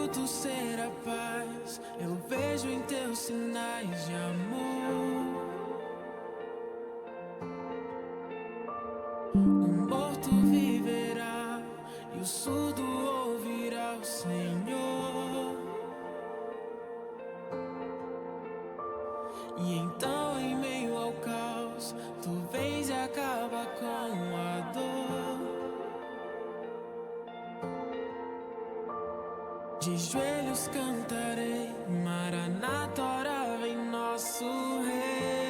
fruto ser a paz, eu vejo em teus sinais de amor. O morto viverá e o surdo ouvirá o Senhor. E então, em meio ao caos, tu vens e acaba com a dor. De joelhos cantarei, Maranata, ora vem nosso Rei.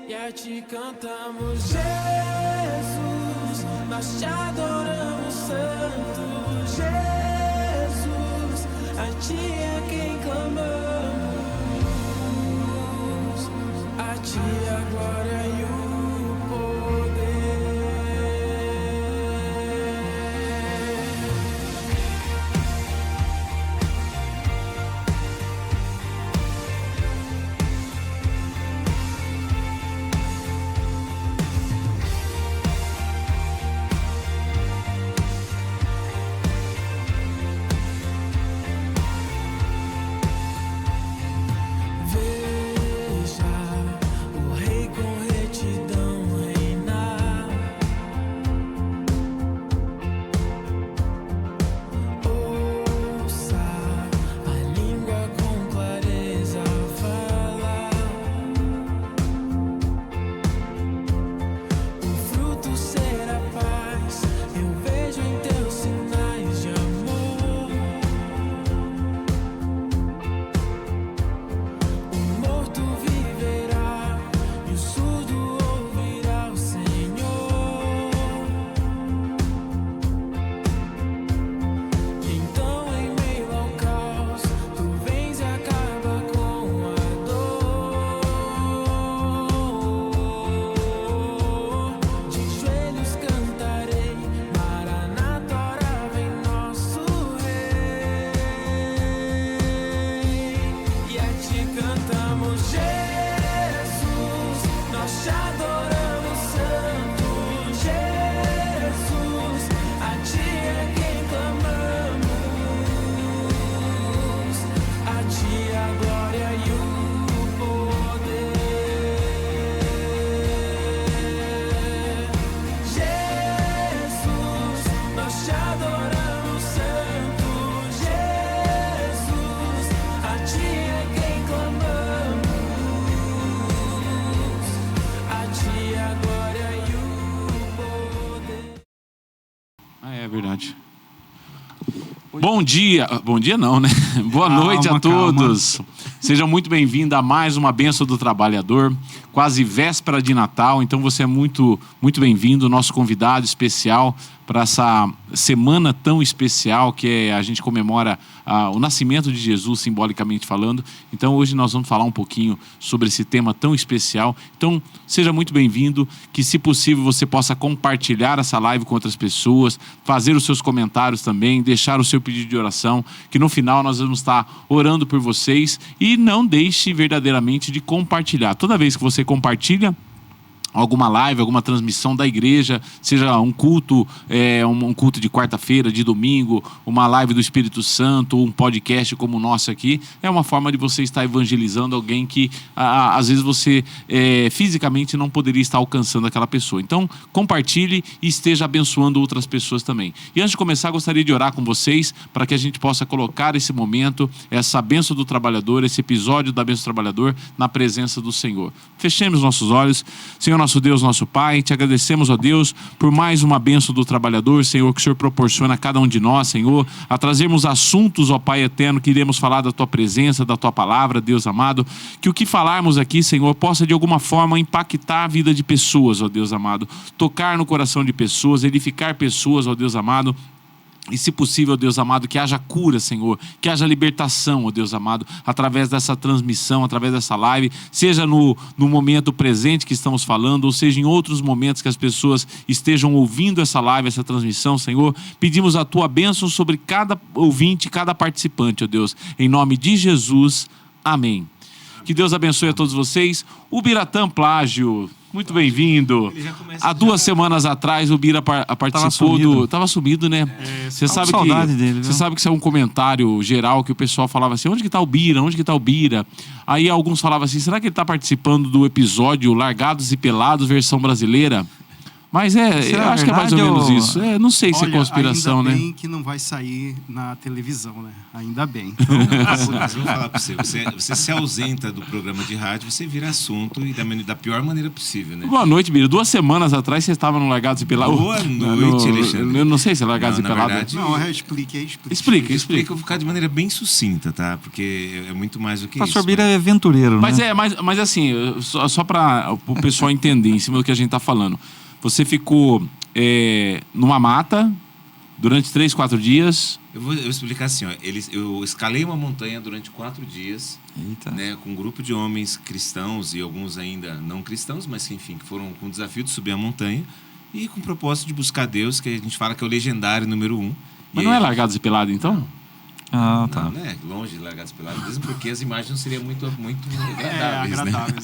E a ti cantamos, Jesus, nós te adoramos, Santo Jesus, a ti é quem clamamos, a ti a glória e o poder. Bom dia não, né? Boa noite a todos. Sejam muito bem-vindos a mais uma Bênção do Trabalhador, quase véspera de Natal, então você é muito bem-vindo, nosso convidado especial para essa semana tão especial que a gente comemora o nascimento de Jesus, simbolicamente falando. Então hoje nós vamos falar um pouquinho sobre esse tema tão especial. Então seja muito bem-vindo, que se possível você possa compartilhar essa live com outras pessoas, fazer os seus comentários também, deixar o seu pedido de oração, que no final nós vamos estar orando por vocês. E não deixe verdadeiramente de compartilhar. Toda vez que você compartilha alguma live, alguma transmissão da igreja, seja um culto, um culto de quarta-feira, de domingo, uma live do Espírito Santo, um podcast como o nosso aqui, é uma forma de você estar evangelizando alguém que às vezes você fisicamente não poderia estar alcançando aquela pessoa. Então compartilhe e esteja abençoando outras pessoas também. E antes de começar, gostaria de orar com vocês para que a gente possa colocar esse momento, essa bênção do trabalhador, esse episódio da bênção do trabalhador na presença do Senhor. Fechemos nossos olhos. Senhor, nosso Deus, nosso Pai, te agradecemos, ó Deus, por mais uma bênção do trabalhador, Senhor, que o Senhor proporciona a cada um de nós, Senhor, a trazermos assuntos, ó Pai eterno, que iremos falar da Tua presença, da Tua palavra, Deus amado, que o que falarmos aqui, Senhor, possa de alguma forma impactar a vida de pessoas, ó Deus amado, tocar no coração de pessoas, edificar pessoas, ó Deus amado. E se possível, Deus amado, que haja cura, Senhor, que haja libertação, ó Deus amado, através dessa transmissão, através dessa live, seja no momento presente que estamos falando, ou seja em outros momentos que as pessoas estejam ouvindo essa live, essa transmissão, Senhor. Pedimos a Tua bênção sobre cada ouvinte, cada participante, ó Deus, em nome de Jesus, amém. Que Deus abençoe a todos vocês. O Biratã Plágio, Muito bem-vindo. Há 2 semanas atrás o Bira participou do... Tava sumido, né? Você sabe que saudade dele, você sabe que isso é um comentário geral que o pessoal falava assim, onde que tá o Bira? Onde que tá o Bira? Aí alguns falavam assim, será que ele tá participando do episódio Largados e Pelados, versão brasileira? Mas eu acho que é mais ou menos isso. Não sei se é conspiração, ainda né? bem que não vai sair na televisão, né? Ainda bem. Mas eu vou falar pra você, você se ausenta do programa de rádio, você vira assunto e da pior maneira possível, né? Boa noite, Bira. 2 semanas atrás você estava no Largados e Pelados. Boa noite, Alexandre. Eu não sei se é Largados e Pelados. Verdade, Não, explique. Explica. eu vou ficar de maneira bem sucinta, tá? Porque é muito mais do que O pastor isso. Bira é aventureiro, Mas né? mas assim, só para o pessoal entender em cima do que a gente tá falando. Você ficou numa mata durante 3, 4 dias. Eu vou explicar assim, ó. Eu escalei uma montanha durante 4 dias, Eita. né, com um grupo de homens cristãos e alguns ainda não cristãos, mas enfim, que foram com o desafio de subir a montanha e com o propósito de buscar Deus, que a gente fala que é o legendário número 1. Mas não é Largados e Pelados, então? Ah, tá. Não, né? Longe de Largados e Pelados, mesmo porque as imagens não seriam muito agradáveis, né? É verdade.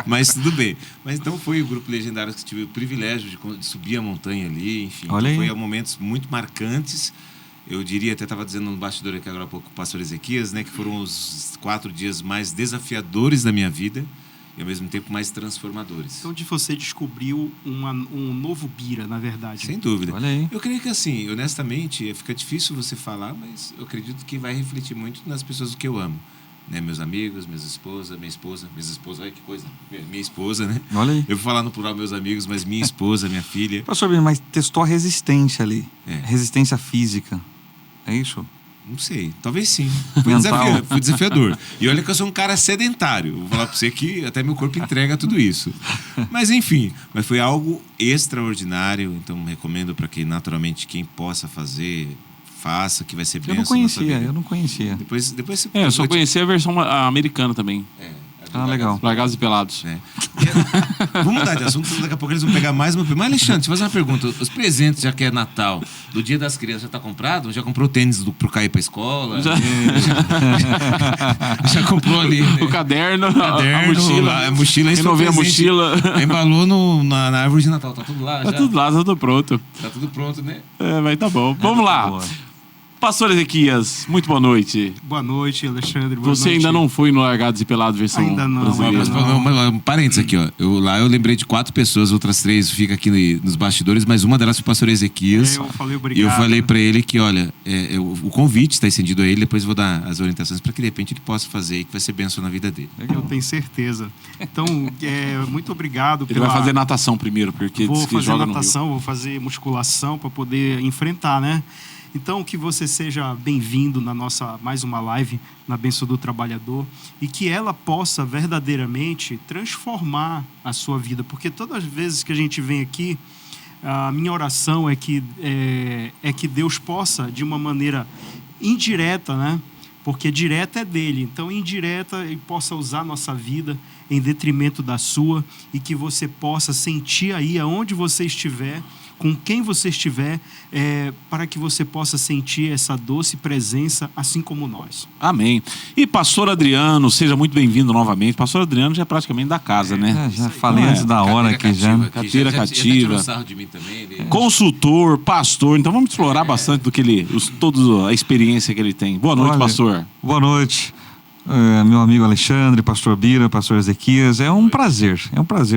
Mas tudo bem. Mas então foi o grupo Legendários que tive o privilégio de subir a montanha ali, enfim. Olha aí. Foi momentos muito marcantes. Eu diria, até estava dizendo no bastidor aqui agora há pouco, o pastor Ezequias, né, que foram os 4 dias mais desafiadores da minha vida e ao mesmo tempo mais transformadores. Onde você descobriu um novo Bira, na verdade. Sem dúvida. Olha aí. Eu creio que assim, honestamente, fica difícil você falar, mas eu acredito que vai refletir muito nas pessoas que eu amo. Né? Meus amigos, minha esposa, olha que coisa, minha esposa, né? Olha aí. Eu vou falar no plural meus amigos, mas minha esposa, minha filha. Pastor Bira, mas testou a resistência ali. É. Resistência física. É isso? Não sei, talvez sim. Mental. Foi desafiador. E olha que eu sou um cara sedentário. Vou falar pra você que até meu corpo entrega tudo isso. Mas enfim, mas foi algo extraordinário. Então recomendo para quem possa fazer, faça, que vai ser bem. Eu não conhecia. Depois você Eu só conheci a versão americana também. Legal. Largados e Pelados. Vamos mudar de assunto, daqui a pouco eles vão pegar mais uma. Mas, Alexandre, deixa eu fazer uma pergunta. Os presentes, já que é Natal, do Dia das Crianças, já tá comprado? Já comprou tênis pro Caio pra escola? Já comprou ali, né? O caderno, a mochila. Renovei a mochila. Embalou na árvore de Natal. Tá tudo lá já? Tá tudo lá, tá tudo pronto. Tá tudo pronto, né? Mas tá bom. Vamos lá. Boa. Pastor Ezequias, muito boa noite. Boa noite, Alexandre. Boa Você noite. ainda não foi no Largados e Pelados versão Ainda não, brasileira? ainda não. Mas, um parênteses aqui, ó. Eu lembrei de 4 pessoas, outras 3 ficam aqui nos bastidores, mas uma delas foi o pastor Ezequias. Eu falei obrigado. E eu falei pra ele que, olha, o convite está estendido a ele, depois eu vou dar as orientações para que de repente ele possa fazer e que vai ser bênção na vida dele. Eu tenho certeza. Então, muito obrigado. Ele vai fazer natação primeiro, porque Vou diz que fazer joga no Rio. natação, vou fazer musculação para poder enfrentar, né? Então, que você seja bem-vindo na nossa mais uma live na Bênção do Trabalhador e que ela possa verdadeiramente transformar a sua vida, porque todas as vezes que a gente vem aqui, a minha oração é que Deus possa, de uma maneira indireta, né? Porque direta é dele, então indireta ele possa usar a nossa vida em detrimento da sua e que você possa sentir aí aonde você estiver, com quem você estiver, para que você possa sentir essa doce presença, assim como nós. Amém. E pastor Adriano, seja muito bem-vindo novamente. Pastor Adriano já é praticamente da casa, né? Já falei antes da hora aqui já. Cadeira cativa. Já tirou sarro de mim também. Ele... Consultor, pastor. Então vamos explorar bastante do que toda a experiência que ele tem. Boa noite, Olha, pastor. Boa noite, meu amigo Alexandre, pastor Bira, pastor Ezequias. É um prazer,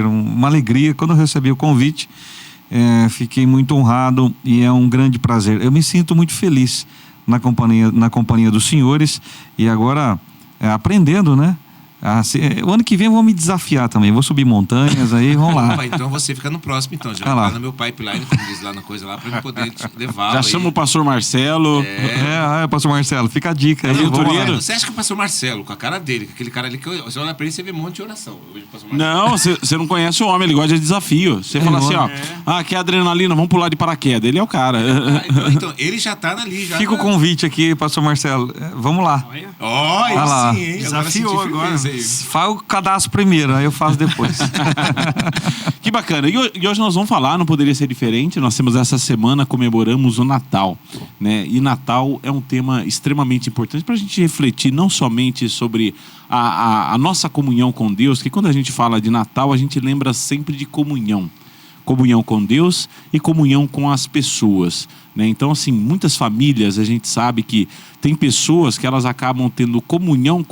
uma alegria. Quando eu recebi o convite, fiquei muito honrado e é um grande prazer. Eu me sinto muito feliz na companhia dos senhores e agora aprendendo, né? O ano que vem eu vou me desafiar também. Vou subir montanhas aí, vamos lá. Opa, então você fica no próximo, então. Já vai no meu pipeline, como diz lá na coisa lá, pra eu poder te levar. Já chama o pastor Marcelo. Pastor Marcelo, fica a dica aí. Você acha que o pastor Marcelo, com a cara dele, com aquele cara ali que você olha pra ele e você vê um monte de oração. Não, você não conhece o homem, ele gosta de desafio. Você fala assim, ó, quer adrenalina, vamos pular de paraquedas. Ele é o cara. Então, ele já tá ali. Já fica o convite aqui, pastor Marcelo. Vamos lá. Olha lá. sim, hein? Desafiou agora. Faz o cadastro primeiro, aí eu faço depois. Que bacana. E hoje nós vamos falar, não poderia ser diferente. Nós temos essa semana, comemoramos o Natal, né? E Natal é um tema extremamente importante para a gente refletir não somente sobre a nossa comunhão com Deus, que quando a gente fala de Natal, a gente lembra sempre de comunhão. Comunhão com Deus e comunhão com as pessoas, né? Então, assim, muitas famílias, a gente sabe que tem pessoas que elas acabam tendo comunhão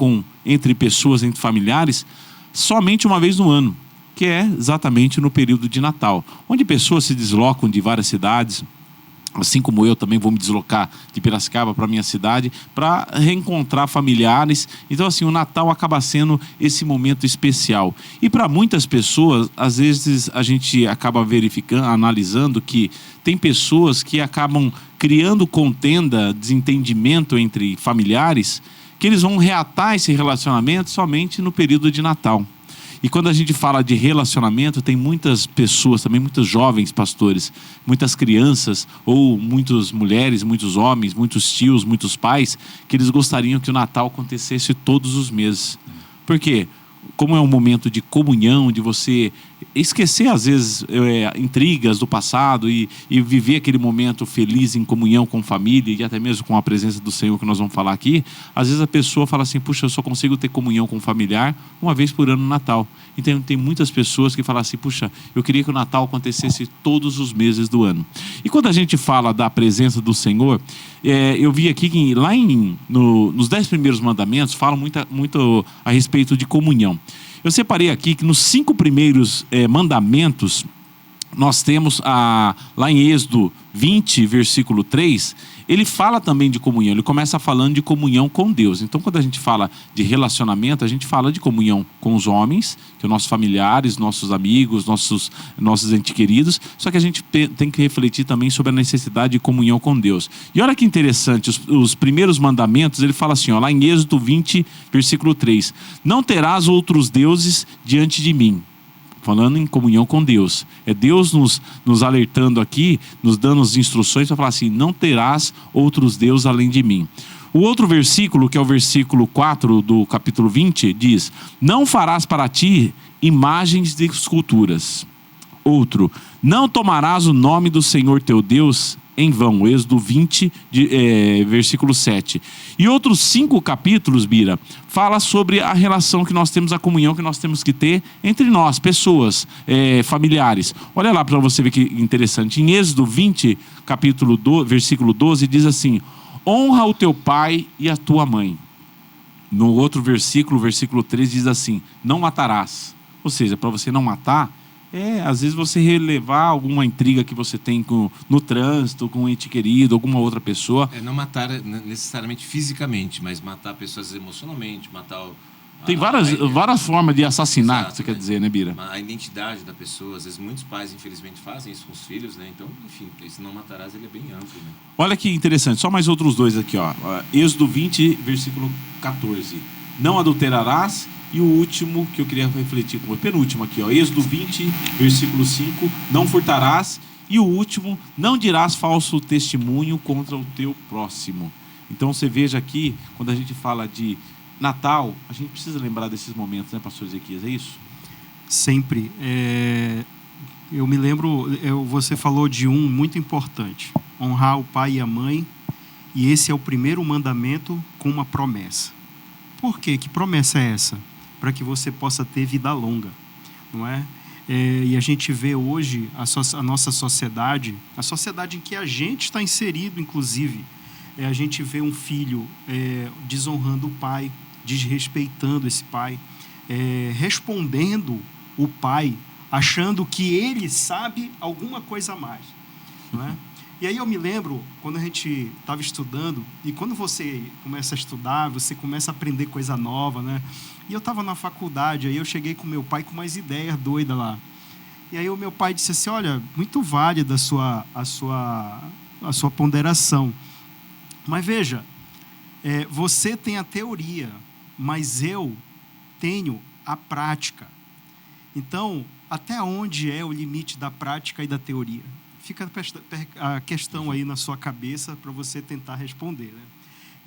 entre pessoas, entre familiares, somente uma vez no ano, que é exatamente no período de Natal, onde pessoas se deslocam de várias cidades, assim como eu também vou me deslocar de Piracicaba para a minha cidade, para reencontrar familiares. Então, assim, o Natal acaba sendo esse momento especial. E para muitas pessoas, às vezes a gente acaba verificando, analisando que tem pessoas que acabam criando contenda, desentendimento entre familiares, que eles vão reatar esse relacionamento somente no período de Natal. E quando a gente fala de relacionamento, tem muitas pessoas, também muitos jovens pastores, muitas crianças, ou muitas mulheres, muitos homens, muitos tios, muitos pais, que eles gostariam que o Natal acontecesse todos os meses. Por quê? Como é um momento de comunhão, de você esquecer, às vezes, intrigas do passado e viver aquele momento feliz em comunhão com família e até mesmo com a presença do Senhor que nós vamos falar aqui, às vezes a pessoa fala assim, puxa, eu só consigo ter comunhão com o familiar uma vez por ano no Natal. Então tem muitas pessoas que falam assim, puxa, eu queria que o Natal acontecesse todos os meses do ano. E quando a gente fala da presença do Senhor, eu vi aqui que lá nos 10 primeiros mandamentos falam muito a respeito de comunhão. Eu separei aqui que nos 5 primeiros mandamentos, nós temos lá em Êxodo 20, versículo 3, ele fala também de comunhão, ele começa falando de comunhão com Deus. Então, quando a gente fala de relacionamento, a gente fala de comunhão com os homens, que são nossos familiares, nossos amigos, nossos entes queridos, só que a gente tem que refletir também sobre a necessidade de comunhão com Deus. E olha que interessante, os primeiros mandamentos, ele fala assim, lá em Êxodo 20, versículo 3, não terás outros deuses diante de mim. Falando em comunhão com Deus. É Deus nos alertando aqui, nos dando as instruções para falar assim, não terás outros deuses além de mim. O outro versículo, que é o versículo 4 do capítulo 20, diz, não farás para ti imagens de esculturas. Outro, não tomarás o nome do Senhor teu Deus em vão. Êxodo 20, versículo 7. E outros 5 capítulos, Bira, fala sobre a relação que nós temos, a comunhão que nós temos que ter entre nós, pessoas, familiares. Olha lá para você ver que interessante. Em Êxodo 20, versículo 12, diz assim, honra o teu pai e a tua mãe. No outro versículo, versículo 13, diz assim, não matarás. Ou seja, para você não matar, às vezes você relevar alguma intriga que você tem no trânsito, com um ente querido, alguma outra pessoa. Não matar necessariamente fisicamente, mas matar pessoas emocionalmente, matar... Tem várias formas de assassinar, Exato, que você quer dizer, né, Bira? A identidade da pessoa. Às vezes muitos pais, infelizmente, fazem isso com os filhos, né? Então, enfim, esse não matarás, ele é bem amplo, né? Olha que interessante, só mais outros 2 aqui, ó. Êxodo 20, versículo 14. Não adulterarás. E o último que eu queria refletir com o penúltimo aqui, ó, Êxodo 20, versículo 5, não furtarás. E o último, não dirás falso testemunho contra o teu próximo. Então você veja aqui, quando a gente fala de Natal, a gente precisa lembrar desses momentos, né, pastor Ezequias, é isso? Sempre. Eu me lembro, você falou de um muito importante, honrar o pai e a mãe, e esse é o primeiro mandamento com uma promessa. Por quê? Que promessa é essa? Para que você possa ter vida longa, não é? E a gente vê hoje a nossa sociedade, a sociedade em que a gente está inserido, inclusive, a gente vê um filho desonrando o pai, desrespeitando esse pai, respondendo o pai, achando que ele sabe alguma coisa a mais, não é? E aí eu me lembro, quando a gente estava estudando, e quando você começa a estudar, você começa a aprender coisa nova, né? E eu estava na faculdade, aí eu cheguei com meu pai com umas ideias doidas lá. E aí o meu pai disse assim, olha, muito válida a sua ponderação. Mas veja, você tem a teoria, mas eu tenho a prática. Então, até onde é o limite da prática e da teoria? Fica a questão aí na sua cabeça para você tentar responder,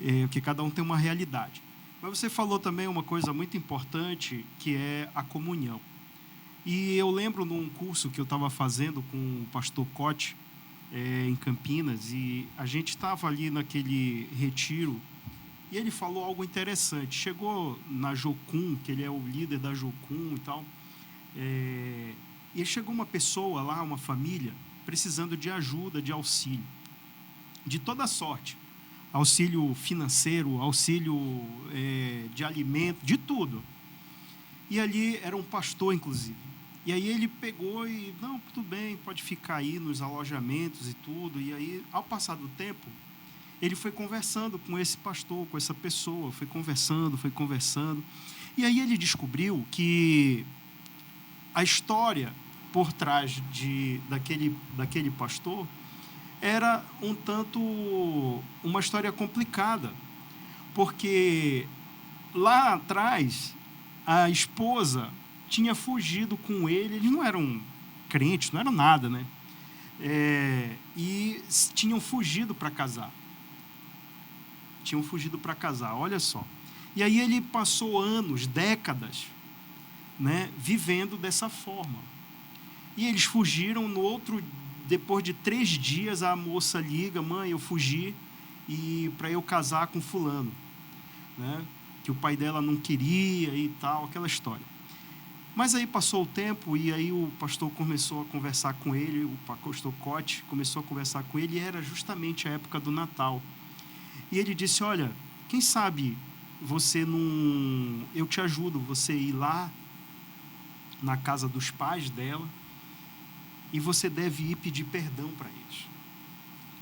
né? Porque cada um tem uma realidade. Mas você falou também uma coisa muito importante, que é a comunhão. E eu lembro num curso que eu estava fazendo com o pastor Cote, em Campinas, e a gente estava ali naquele retiro, e ele falou algo interessante. Chegou na Jocum, que ele é o líder da Jocum e tal, e chegou uma pessoa lá, uma família, precisando de ajuda, de auxílio, de toda sorte. Auxílio financeiro, auxílio de alimento, de tudo. E ali era um pastor, inclusive. E aí ele pegou e, não, tudo bem, pode ficar aí nos alojamentos e tudo. E aí, ao passar do tempo, ele foi conversando com esse pastor, com essa pessoa, foi conversando. E aí ele descobriu que a história por trás daquele pastor era um tanto uma história complicada, porque lá atrás a esposa tinha fugido com ele, eles não eram crentes, não eram nada, né? E tinham fugido para casar. Olha só. E aí ele passou anos, décadas, né, vivendo dessa forma. E eles fugiram. Depois de 3 dias, a moça liga: mãe, eu fugi e para eu casar com fulano, né? Que o pai dela não queria e tal, aquela história. Mas aí passou o tempo e aí o pastor começou a conversar com ele, o pastor Cote começou a conversar com ele, e era justamente a época do Natal. E ele disse: olha, quem sabe eu te ajudo, você ir lá na casa dos pais dela, e você deve ir pedir perdão para eles.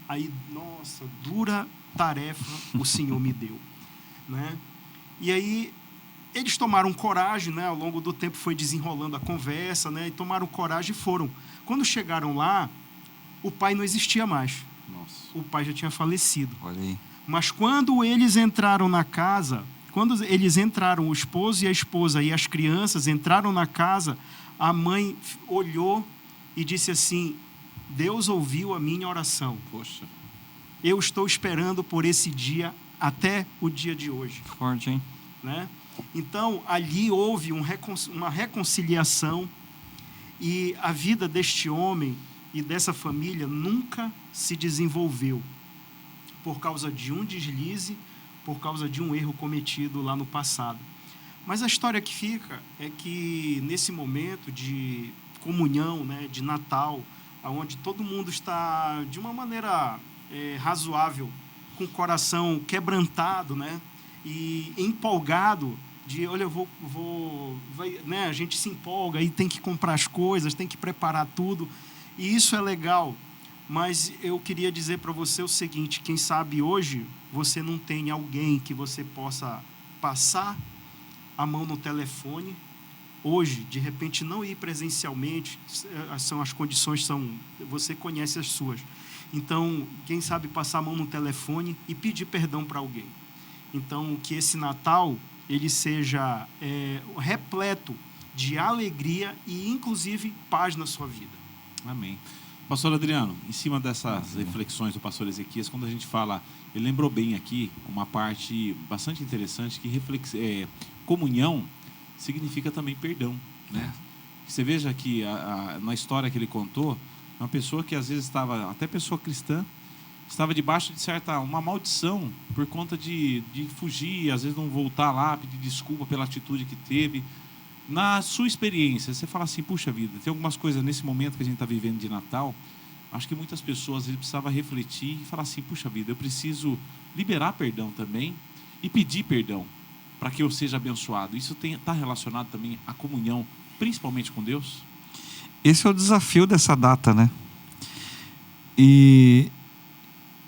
Aí, nossa, dura tarefa o Senhor me deu, né? E aí eles tomaram coragem, né? Ao longo do tempo foi desenrolando a conversa, né? E tomaram coragem e foram. Quando chegaram lá, o pai não existia mais. Nossa. O pai já tinha falecido. Olha aí. Mas quando eles entraram na casa, o esposo e a esposa e as crianças entraram na casa, a mãe olhou e disse assim: Deus ouviu a minha oração. Poxa. Eu estou esperando por esse dia até o dia de hoje. Forte, hein? Né? Então, ali houve uma reconciliação, e a vida deste homem e dessa família nunca se desenvolveu por causa de um deslize, por causa de um erro cometido lá no passado. Mas a história que fica é que nesse momento de comunhão, né, de Natal, onde todo mundo está de uma maneira razoável, com o coração quebrantado, né, e empolgado, olha, né, a gente se empolga e tem que comprar as coisas, tem que preparar tudo, e isso é legal. Mas eu queria dizer para você o seguinte: quem sabe hoje você não tem alguém que você possa passar a mão no telefone. Hoje, de repente, não ir presencialmente, as condições você conhece as suas. Então, quem sabe passar a mão no telefone e pedir perdão para alguém. Então, que esse Natal ele seja repleto de alegria e, inclusive, paz na sua vida. Amém. Pastor Adriano, em cima dessas reflexões do pastor Ezequias, quando a gente fala, ele lembrou bem aqui uma parte bastante interessante, que comunhão significa também perdão, né? Você veja que na história que ele contou, uma pessoa que às vezes estava, até pessoa cristã, estava debaixo de uma maldição por conta de fugir, às vezes não voltar lá, pedir desculpa pela atitude que teve. Na sua experiência, você fala assim: puxa vida, tem algumas coisas nesse momento que a gente está vivendo de Natal, acho que muitas pessoas precisavam refletir e falar assim: puxa vida, eu preciso liberar perdão também e pedir perdão para que eu seja abençoado. Isso está relacionado também à comunhão, principalmente com Deus? Esse é o desafio dessa data, né? E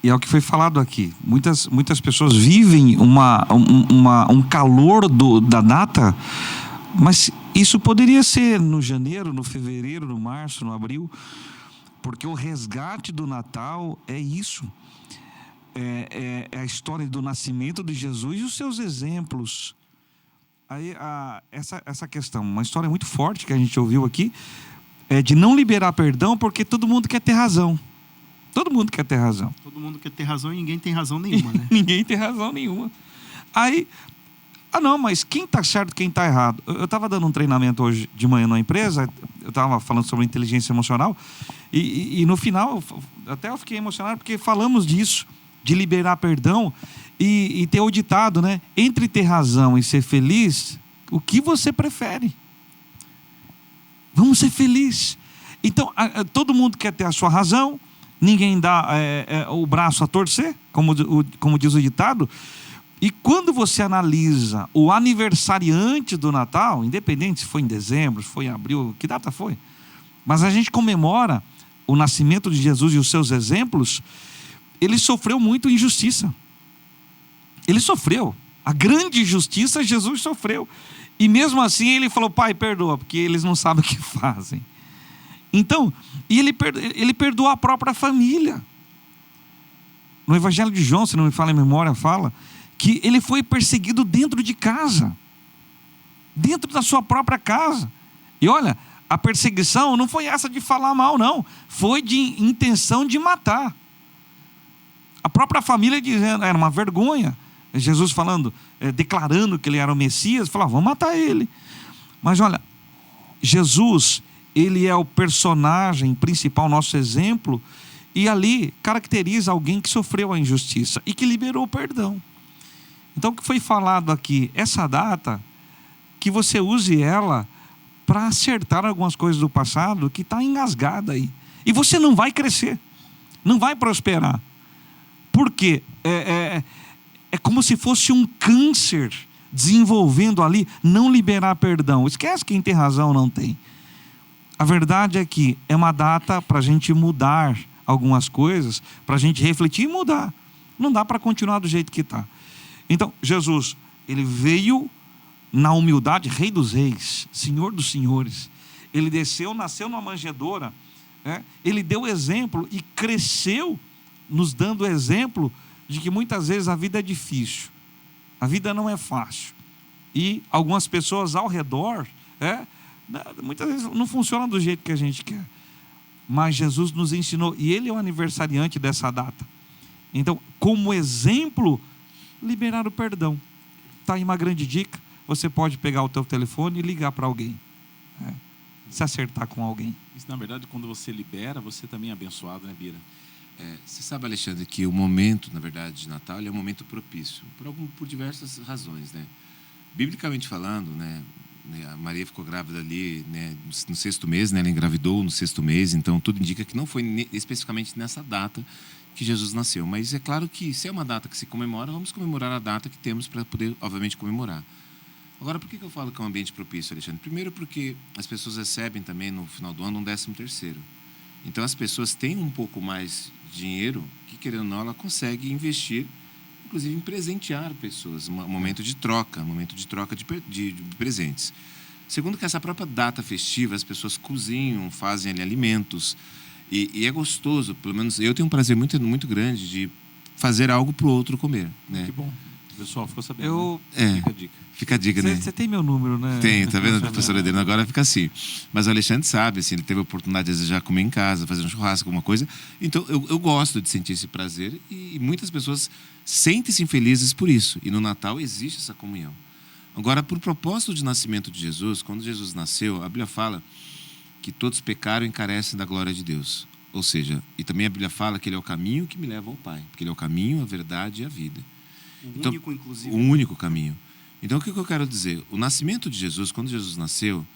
é o que foi falado aqui. Muitas pessoas vivem um calor da data, mas isso poderia ser no janeiro, no fevereiro, no março, no abril, porque o resgate do Natal é isso. É a história do nascimento de Jesus e os seus exemplos. Aí, essa questão, uma história muito forte que a gente ouviu aqui, é de não liberar perdão porque todo mundo quer ter razão. Todo mundo quer ter razão. Todo mundo quer ter razão e ninguém tem razão nenhuma, né? Ninguém tem razão nenhuma. Aí, Ah, não, mas quem está certo, quem está errado? Eu estava dando um treinamento hoje de manhã numa empresa, eu estava falando sobre inteligência emocional, e no final, até eu fiquei emocionado, porque falamos disso, de liberar perdão, e ter o ditado, né? Entre ter razão e ser feliz, o que você prefere? Vamos ser felizes. Então, todo mundo quer ter a sua razão, ninguém dá o braço a torcer, como diz o ditado. E quando você analisa o aniversariante do Natal, independente se foi em dezembro, se foi em abril, que data foi? Mas a gente comemora o nascimento de Jesus e os seus exemplos. Ele sofreu muito injustiça. Ele sofreu. A grande injustiça Jesus sofreu. E mesmo assim ele falou: Pai, perdoa, porque eles não sabem o que fazem. Então, e ele perdoou a própria família. No Evangelho de João, se não me falha a memória, fala que ele foi perseguido dentro de casa, dentro da sua própria casa. E olha, a perseguição não foi essa de falar mal, não. Foi de intenção de matar. A própria família dizendo, era uma vergonha. Jesus falando, declarando que ele era o Messias, falava: vamos matar ele. Mas olha, Jesus, ele é o personagem principal, nosso exemplo, e ali caracteriza alguém que sofreu a injustiça e que liberou o perdão. Então o que foi falado aqui, essa data, que você use ela para acertar algumas coisas do passado que está engasgada aí. E você não vai crescer, não vai prosperar. Por quê? É como se fosse um câncer desenvolvendo ali, não liberar perdão. Esquece quem tem razão ou não tem. A verdade é que é uma data para a gente mudar algumas coisas, para a gente refletir e mudar. Não dá para continuar do jeito que está. Então, Jesus, ele veio na humildade, Rei dos Reis, Senhor dos Senhores. Ele desceu, nasceu numa manjedoura, ele deu exemplo e cresceu nos dando exemplo de que muitas vezes a vida é difícil, a vida não é fácil, e algumas pessoas ao redor muitas vezes não funciona do jeito que a gente quer, mas Jesus nos ensinou, e ele é o aniversariante dessa data. Então, como exemplo, liberar o perdão. Está aí uma grande dica. Você pode pegar o teu telefone e ligar para alguém, se acertar com alguém. Isso, na verdade, quando você libera, você também é abençoado, né, Bira? Você sabe, Alexandre, que o momento, na verdade, de Natal é um momento propício, por diversas razões, né? Biblicamente falando, né, a Maria ficou grávida ali, né, no 6º mês, né, ela engravidou no 6º mês, então tudo indica que não foi especificamente nessa data que Jesus nasceu. Mas é claro que se é uma data que se comemora, vamos comemorar a data que temos para poder, obviamente, comemorar. Agora, por que eu falo que é um ambiente propício, Alexandre? Primeiro porque as pessoas recebem também no final do ano um 13º. Então as pessoas têm um pouco mais de dinheiro que, querendo ou não, ela consegue investir, inclusive em presentear pessoas, um momento de troca de presentes. Segundo que essa própria data festiva, as pessoas cozinham, fazem ali alimentos, e é gostoso, pelo menos eu tenho um prazer muito, muito grande de fazer algo para o outro comer, né? Que bom. O pessoal ficou sabendo. Fica a dica. Fica a dica, né? Você tem meu número, né? Tenho, tá vendo, professora Adriana? Agora fica assim. Mas o Alexandre sabe, assim, ele teve a oportunidade de já comer em casa, fazer um churrasco, alguma coisa. Então, eu gosto de sentir esse prazer, e muitas pessoas sentem-se infelizes por isso. E no Natal existe essa comunhão. Agora, por propósito de nascimento de Jesus, quando Jesus nasceu, a Bíblia fala que todos pecaram e carecem da glória de Deus. Ou seja, e também a Bíblia fala que ele é o caminho que me leva ao Pai. Porque ele é o caminho, a verdade e a vida. Único, inclusive. O único caminho. Então, o que eu quero dizer? O nascimento de Jesus, quando Jesus nasceu,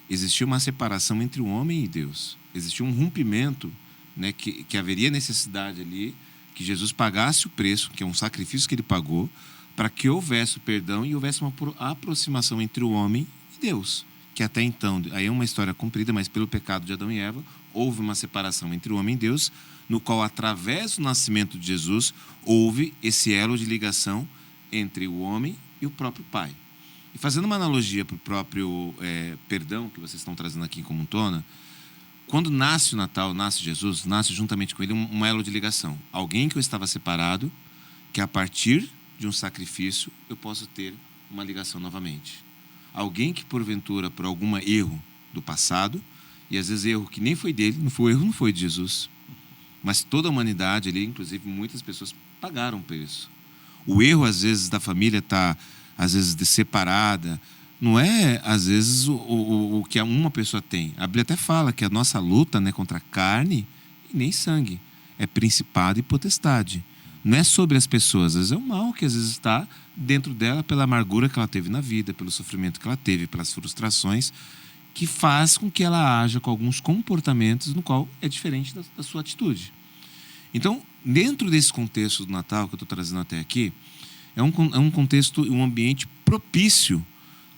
existia uma separação entre o homem e Deus. Existia um rompimento, né, que haveria necessidade ali, que Jesus pagasse o preço, que é um sacrifício que ele pagou, para que houvesse o perdão e houvesse uma aproximação entre o homem e Deus. Que até então, aí é uma história comprida, mas pelo pecado de Adão e Eva, houve uma separação entre o homem e Deus, no qual, através do nascimento de Jesus, houve esse elo de ligação entre o homem e o próprio Pai. E fazendo uma analogia para o próprio perdão que vocês estão trazendo aqui como tona, quando nasce o Natal, nasce Jesus, nasce juntamente com ele um elo de ligação. Alguém que eu estava separado, que a partir de um sacrifício eu posso ter uma ligação novamente. Alguém que, porventura, por algum erro do passado, e às vezes erro que nem foi dele, não foi de Jesus, mas toda a humanidade ali, inclusive muitas pessoas, pagaram por isso. O erro, às vezes, da família está às vezes separada. Não é, às vezes, o que uma pessoa tem. A Bíblia até fala que a nossa luta não é contra carne e nem sangue. É principado e potestade. Não é sobre as pessoas. Às vezes é o mal que às vezes está dentro dela pela amargura que ela teve na vida, pelo sofrimento que ela teve, pelas frustrações, que faz com que ela haja com alguns comportamentos no qual é diferente da sua atitude. Então, dentro desse contexto do Natal que eu estou trazendo até aqui, é um contexto, um ambiente propício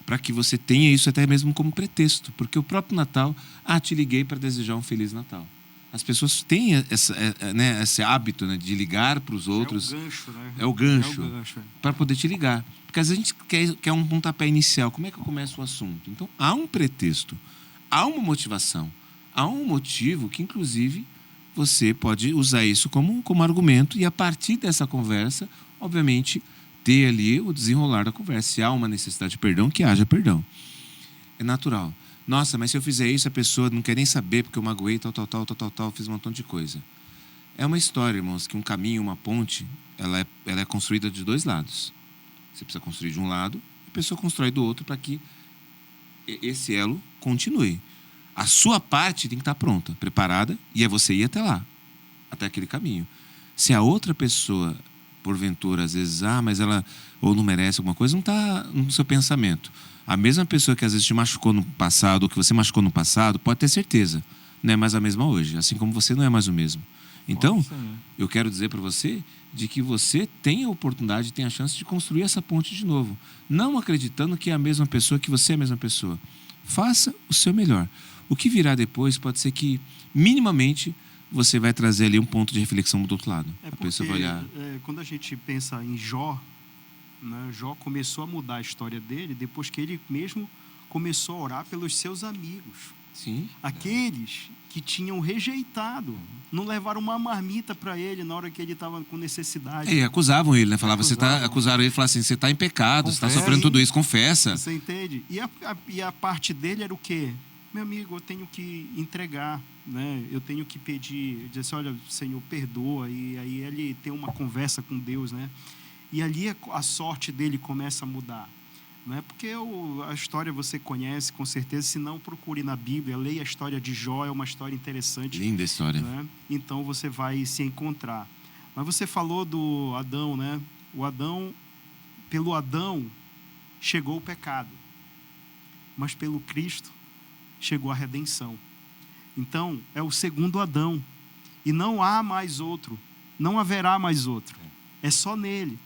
para que você tenha isso até mesmo como pretexto. Porque o próprio Natal, te liguei para desejar um Feliz Natal. As pessoas têm esse hábito, né, de ligar para os outros. É o gancho, né? É o gancho. Para poder te ligar. Porque às vezes a gente quer um pontapé inicial. Como é que eu começo o assunto? Então, há um pretexto, há uma motivação, há um motivo que, inclusive, você pode usar isso como argumento e, a partir dessa conversa, obviamente, ter ali o desenrolar da conversa. Se há uma necessidade de perdão, que haja perdão. É natural. Nossa, mas se eu fizer isso, a pessoa não quer nem saber porque eu magoei, tal, fiz um montão de coisa. É uma história, irmãos, que um caminho, uma ponte, ela é construída de dois lados. Você precisa construir de um lado, a pessoa constrói do outro para que esse elo continue. A sua parte tem que estar pronta, preparada, e é você ir até lá, até aquele caminho. Se a outra pessoa, porventura, às vezes, mas ela ou não merece alguma coisa, não está no seu pensamento. A mesma pessoa que às vezes te machucou no passado, ou que você machucou no passado, pode ter certeza, não é mais a mesma hoje, assim como você não é mais o mesmo. Então, eu quero dizer para você de que você tem a oportunidade, tem a chance de construir essa ponte de novo. Não acreditando que é a mesma pessoa, que você é a mesma pessoa. Faça o seu melhor. O que virá depois pode ser que, minimamente, você vai trazer ali um ponto de reflexão do outro lado. É a porque, pessoa vai olhar. Quando a gente pensa em Jó, né, Jó começou a mudar a história dele depois que ele mesmo começou a orar pelos seus amigos. Sim. Aqueles que tinham rejeitado, não levaram uma marmita para ele na hora que ele estava com necessidade. E acusavam ele, né? Acusaram ele, falaram assim, você está em pecado, você está sofrendo tudo isso, confessa. Você entende? E a parte dele era o quê? Meu amigo, eu tenho que entregar, né? Eu tenho que pedir, dizer assim, olha, Senhor, perdoa. E aí ele tem uma conversa com Deus, né? E ali a sorte dele começa a mudar. Não é porque a história você conhece, com certeza. Se não, procure na Bíblia, leia a história de Jó, é uma história interessante. Linda história. Né? Então você vai se encontrar. Mas você falou do Adão, né? Pelo Adão chegou o pecado, mas pelo Cristo chegou a redenção. Então é o segundo Adão e não há mais outro, não haverá mais outro. É só nele.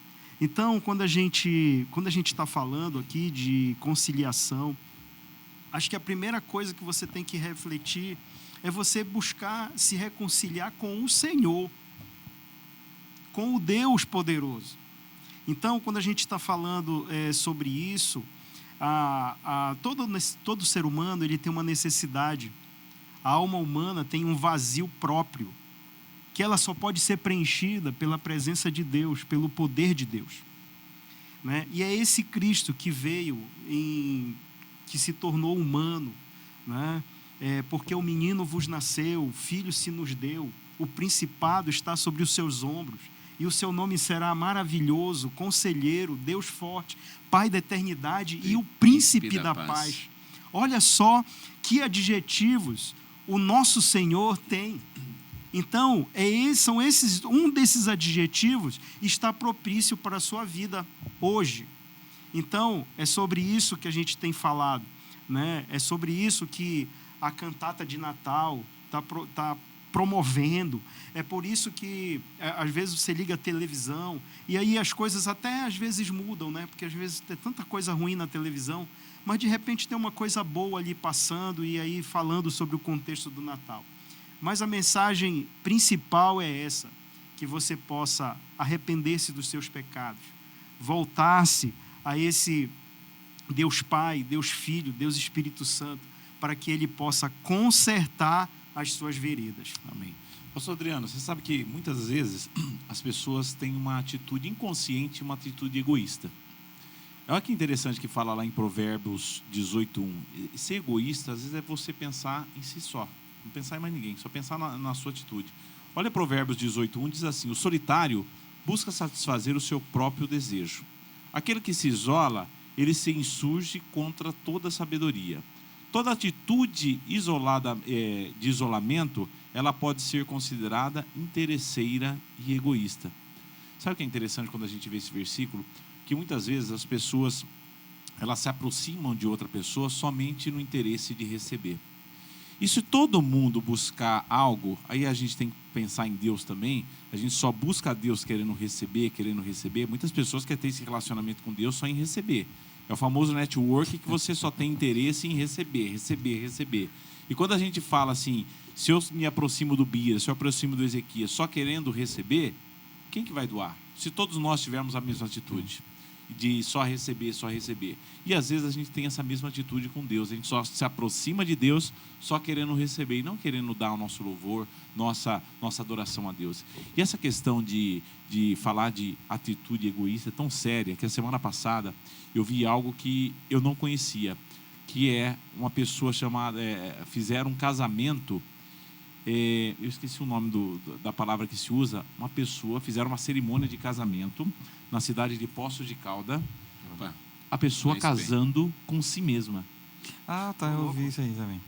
Então, quando a gente está falando aqui de conciliação, acho que a primeira coisa que você tem que refletir é você buscar se reconciliar com o Senhor, com o Deus poderoso. Então, quando a gente está falando sobre isso, todo ser humano ele tem uma necessidade. A alma humana tem um vazio próprio, que ela só pode ser preenchida pela presença de Deus, pelo poder de Deus. Né? E é esse Cristo que veio, que se tornou humano, né? Porque o menino vos nasceu, o filho se nos deu, o principado está sobre os seus ombros, e o seu nome será maravilhoso, conselheiro, Deus forte, Pai da eternidade e o príncipe da paz. Olha só que adjetivos o nosso Senhor tem. Então, um desses adjetivos está propício para a sua vida hoje. Então, é sobre isso que a gente tem falado, né? É sobre isso que a cantata de Natal está promovendo. É por isso que, às vezes, você liga a televisão e aí as coisas até, às vezes, mudam, né? Porque, às vezes, tem tanta coisa ruim na televisão, mas, de repente, tem uma coisa boa ali passando e aí falando sobre o contexto do Natal. Mas a mensagem principal é essa, que você possa arrepender-se dos seus pecados, voltar-se a esse Deus Pai, Deus Filho, Deus Espírito Santo, para que Ele possa consertar as suas veredas. Amém. Pastor Adriano, você sabe que muitas vezes as pessoas têm uma atitude inconsciente, uma atitude egoísta. Olha que interessante que fala lá em Provérbios 18:1. Ser egoísta, às vezes, é você pensar em si só. Não pensar em mais ninguém, só pensar na sua atitude. Olha Provérbios 18:1, diz assim: o solitário busca satisfazer o seu próprio desejo, Aquele que se isola, ele se insurge contra toda sabedoria. Toda atitude isolada, de isolamento, ela pode ser considerada interesseira e egoísta. Sabe o que é interessante quando a gente vê esse versículo? Que muitas vezes as pessoas, elas se aproximam de outra pessoa somente no interesse de receber. E se todo mundo buscar algo, aí a gente tem que pensar em Deus também, a gente só busca a Deus querendo receber. Muitas pessoas querem ter esse relacionamento com Deus só em receber. É o famoso network que você só tem interesse em receber. E quando a gente fala assim, se eu me aproximo do Bira, se eu aproximo do Ezequias só querendo receber, quem que vai doar? Se todos nós tivermos a mesma atitude de só receber. E às vezes a gente tem essa mesma atitude com Deus. A gente só se aproxima de Deus só querendo receber e não querendo dar o nosso louvor, nossa adoração a Deus. E essa questão de falar de atitude egoísta é tão séria que a semana passada eu vi algo que eu não conhecia, que é uma pessoa chamada... fizeram um casamento... eu esqueci o nome da palavra que se usa. Uma pessoa, fizeram uma cerimônia de casamento na cidade de Poços de Calda. Opa. A pessoa Mas casando com si mesma. Ah, tá, eu vi isso aí também.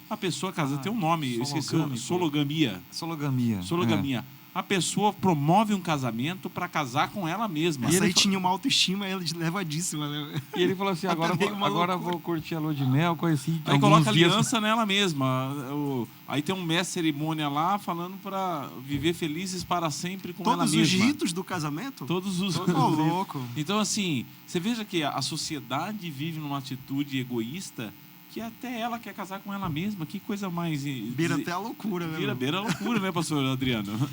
A pessoa casando, tem um nome, eu esqueci, sologamia. Sologamia. A pessoa promove um casamento para casar com ela mesma. Essa aí tinha uma autoestima elevadíssima, né? E ele falou assim, agora eu vou curtir a lua de mel, coisa assim. Aí coloca aliança nela mesma. Aí tem um mestre cerimônia lá falando para viver felizes para sempre com ela mesma. Todos os ritos do casamento? Todos os louco. Então, assim, você veja que a sociedade vive numa atitude egoísta que até ela quer casar com ela mesma. Que coisa mais... Beira até a loucura, né? Beira a loucura, né, pastor Adriano?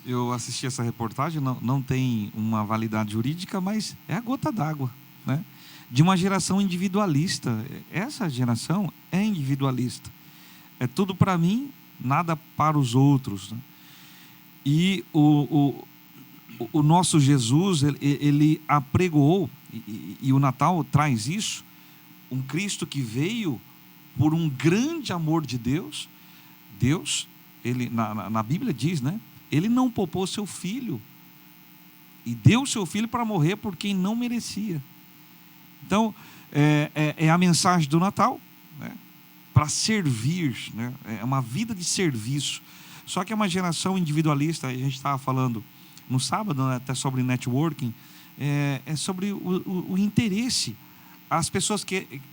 Eu assisti essa reportagem, não tem uma validade jurídica, mas é a gota d'água, né? De uma geração individualista. Essa geração é individualista. É tudo para mim, nada para os outros, né? E o nosso Jesus, ele apregoou, e o Natal traz isso, um Cristo que veio por um grande amor de Deus. Deus, ele, na Bíblia diz, né? Ele não poupou seu filho e deu seu filho para morrer por quem não merecia. Então, é a mensagem do Natal, né? Para servir, né? É uma vida de serviço. Só que é uma geração individualista. A gente estava falando no sábado, né, até sobre networking, é sobre o interesse. As pessoas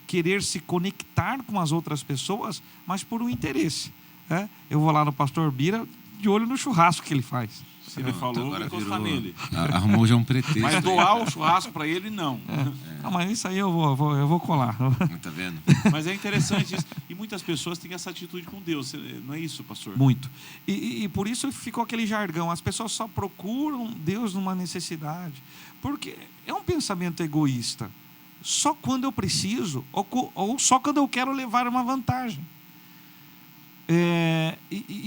querer se conectar com as outras pessoas, mas por um interesse, né? Eu vou lá no pastor Bira de olho no churrasco que ele faz. Se ele falou, vou encostar nele. Arrumou já um pretexto. Mas doar o churrasco para ele, não. Não, mas isso aí eu vou colar. Tá vendo? Mas é interessante isso. E muitas pessoas têm essa atitude com Deus. Não é isso, pastor? Muito. E por isso ficou aquele jargão. As pessoas só procuram Deus numa necessidade. Porque é um pensamento egoísta. Só quando eu preciso, ou só quando eu quero levar uma vantagem.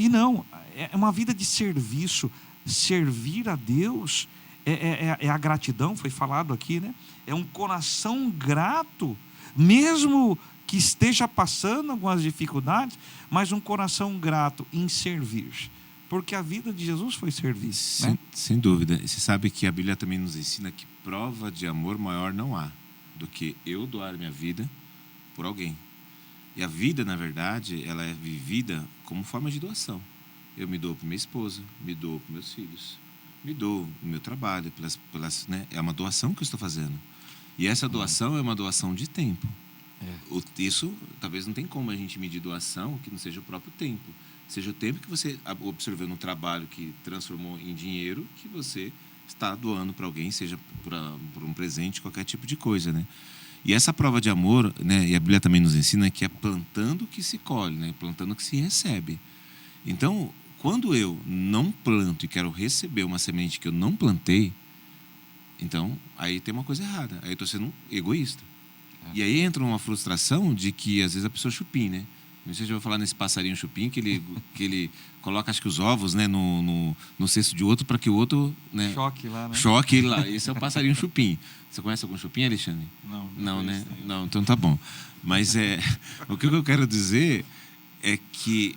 Não, é uma vida de serviço. Servir a Deus é a gratidão, foi falado aqui, né? É um coração grato, mesmo que esteja passando algumas dificuldades, mas um coração grato em servir. Porque a vida de Jesus foi servir. Né? Sem dúvida. Você sabe que a Bíblia também nos ensina que prova de amor maior não há do que eu doar minha vida por alguém. E a vida, na verdade, ela é vivida como forma de doação. Eu me dou para minha esposa, me dou para meus filhos, me dou no meu trabalho, né? É uma doação que eu estou fazendo. E essa doação é uma doação de tempo. Isso, talvez não tem como a gente medir doação que não seja o próprio tempo. Seja o tempo que você absorveu no trabalho que transformou em dinheiro, que você está doando para alguém, seja por um presente, qualquer tipo de coisa, né? E essa prova de amor, né, e a Bíblia também nos ensina que é plantando que se colhe, né? Plantando que se recebe. Então, quando eu não planto e quero receber uma semente que eu não plantei, então aí tem uma coisa errada. Aí eu estou sendo egoísta. E aí entra uma frustração de que às vezes a pessoa chupim, né? Não sei se eu vou falar nesse passarinho chupim, que ele coloca, acho que os ovos, né, no cesto de outro para que o outro, né, choque lá, né? Choque ele lá. Esse é o passarinho chupim. Você conhece algum chupim, Alexandre? Não, né? Não, então tá bom. Mas o que eu quero dizer é que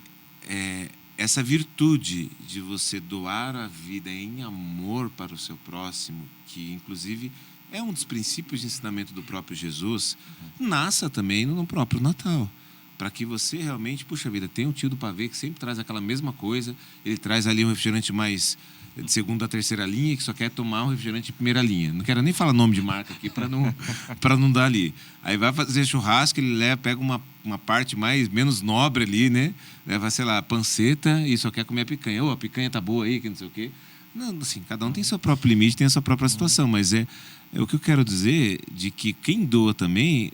essa virtude de você doar a vida em amor para o seu próximo, que inclusive é um dos princípios de ensinamento do próprio Jesus, nasça também no próprio Natal. Para que você realmente, puxa vida, tem um tio do pavê que sempre traz aquela mesma coisa, ele traz ali um refrigerante mais de segunda a terceira linha, que só quer tomar um refrigerante de primeira linha. Não quero nem falar nome de marca aqui para não dar ali. Aí vai fazer churrasco, ele pega uma parte menos nobre ali, né? Leva, sei lá, panceta e só quer comer a picanha. A picanha tá boa aí, que não sei o quê. Não, assim, cada um tem seu próprio limite, tem a sua própria situação, mas é o que eu quero dizer de que quem doa também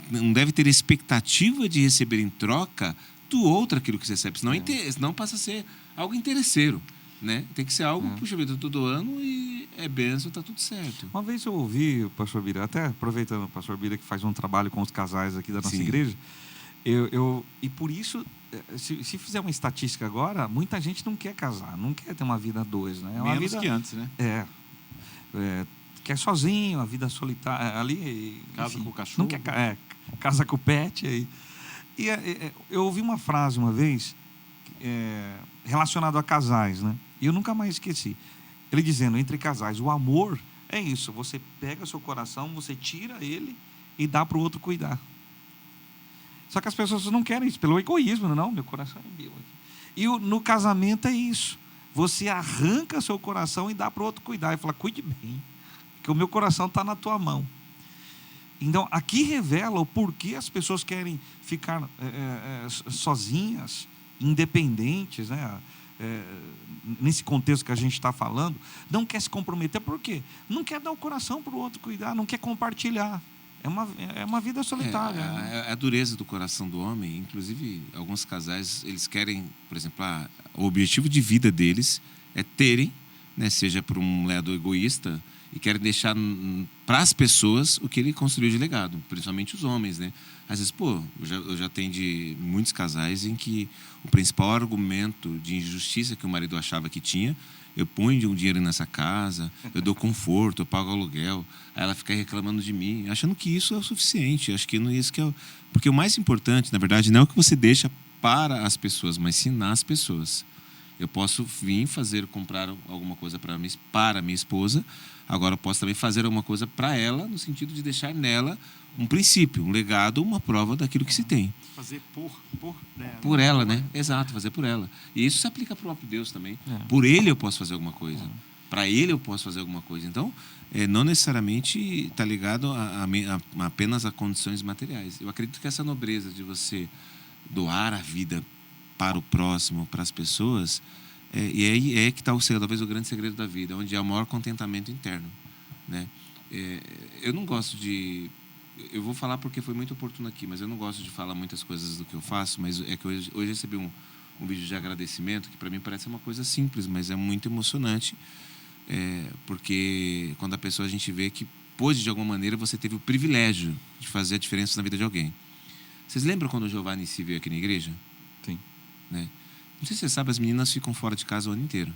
não deve ter expectativa de receber em troca do outro aquilo que você recebe, senão passa a ser algo interesseiro. Né? Tem que ser algo, puxa vida, eu estou doando e é benção, está tudo certo. Uma vez eu ouvi o pastor Bira, até aproveitando o pastor Bira que faz um trabalho com os casais aqui da nossa igreja, e por isso, se fizer uma estatística agora, muita gente não quer casar, não quer ter uma vida a dois, né? Uma Menos vida que antes, né? Quer sozinho, a vida solitária ali. Casa enfim, com o cachorro. Não quer, casa com o pet. Eu ouvi uma frase uma vez relacionada a casais, né? E eu nunca mais esqueci. Ele dizendo, entre casais, o amor é isso. Você pega seu coração, você tira ele e dá para o outro cuidar. Só que as pessoas não querem isso, pelo egoísmo. Não, meu coração é meu. E no casamento é isso. Você arranca seu coração e dá para o outro cuidar. E fala, cuide bem, porque o meu coração está na tua mão. Então, aqui revela o porquê as pessoas querem ficar sozinhas, independentes, né? Nesse contexto que a gente está falando, não quer se comprometer, por quê? Não quer dar o coração para o outro cuidar, não quer compartilhar. É uma vida solitária. A dureza do coração do homem, inclusive alguns casais, eles querem, por exemplo, o objetivo de vida deles é terem, né, seja por um lado egoísta, e querem deixar para as pessoas o que ele construiu de legado, principalmente os homens, né? Às vezes, eu já atendi muitos casais em que o principal argumento de injustiça que o marido achava que tinha, eu ponho um dinheiro nessa casa, eu dou conforto, eu pago aluguel, aí ela fica reclamando de mim, achando que isso é o suficiente. Acho que não é isso que é porque o mais importante, na verdade, não é o que você deixa para as pessoas, mas sim nas pessoas. Eu posso comprar alguma coisa para minha esposa, agora eu posso também fazer alguma coisa para ela, no sentido de deixar nela um princípio, um legado, uma prova daquilo que se tem. Fazer por ela, né? Exato, fazer por ela. E isso se aplica para o próprio Deus também. Por ele eu posso fazer alguma coisa. Para ele eu posso fazer alguma coisa. Então, não necessariamente está ligado apenas a condições materiais. Eu acredito que essa nobreza de você doar a vida para o próximo, para as pessoas, e aí é que está talvez o grande segredo da vida, onde há o maior contentamento interno, né? Eu não gosto de... Eu vou falar porque foi muito oportuno aqui, mas eu não gosto de falar muitas coisas do que eu faço, mas é que hoje recebi um vídeo de agradecimento que para mim parece uma coisa simples, mas é muito emocionante, porque quando a gente vê que pôde, de alguma maneira, você teve o privilégio de fazer a diferença na vida de alguém. Vocês lembram quando o Giovanni se veio aqui na igreja? Sim. Né? Não sei se você sabe, as meninas ficam fora de casa o ano inteiro.